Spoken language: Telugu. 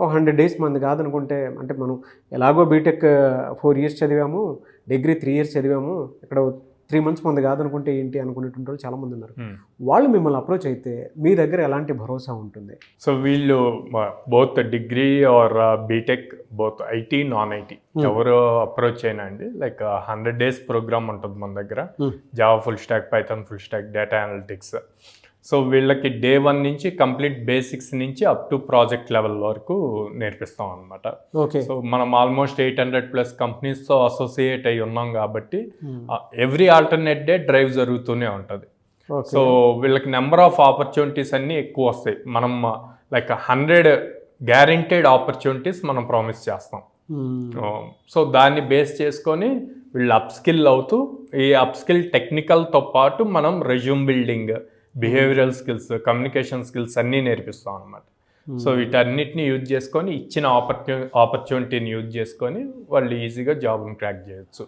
ఒక 100 డేస్ మంది కాదనుకుంటే, అంటే మనం ఎలాగో బీటెక్ 4 ఇయర్స్ చదివాము, డిగ్రీ 3 ఇయర్స్ చదివాము, ఇక్కడ 3 మంత్స్ మంది కాదనుకుంటే ఏంటి అనుకునేటువంటి వాళ్ళు చాలామంది ఉన్నారు. వాళ్ళు మిమ్మల్ని అప్రోచ్ అయితే మీ దగ్గర ఎలాంటి భరోసా ఉంటుంది? సో వీళ్ళు both degree or BTech, both IT non IT ఎవరు అప్రోచ్ అయినా అండి, లైక్ 100 డేస్ ప్రోగ్రామ్ ఉంటుంది మన దగ్గర. Java full stack, Python full stack, data analytics. So వీళ్ళకి డే 1 నుంచి కంప్లీట్ బేసిక్స్ నుంచి అప్ టు ప్రాజెక్ట్ లెవెల్ వరకు నేర్పిస్తాం అనమాట. సో మనం ఆల్మోస్ట్ 800+ కంపెనీస్తో అసోసియేట్ అయి ఉన్నాం కాబట్టి ఎవ్రీ ఆల్టర్నేట్ డే డ్రైవ్ జరుగుతూనే ఉంటుంది. సో వీళ్ళకి నెంబర్ ఆఫ్ ఆపర్చునిటీస్ అన్నీ ఎక్కువ వస్తాయి. మనం లైక్ 100 గ్యారెంటెడ్ ఆపర్చునిటీస్ మనం ప్రామిస్ చేస్తాం. సో దాన్ని బేస్ చేసుకొని వీళ్ళు అప్స్కిల్ అవుతూ, ఈ అప్స్కిల్ టెక్నికల్తో పాటు మనం resume building, behavioural skills, communication skills అన్నీ నేర్పిస్తాం అనమాట. సో వీటన్నిటిని యూజ్ చేసుకొని, ఇచ్చిన ఆపర్చునిటీని యూజ్ చేసుకొని వాళ్ళు ఈజీగా జాబ్ని క్రాక్ చేయొచ్చు.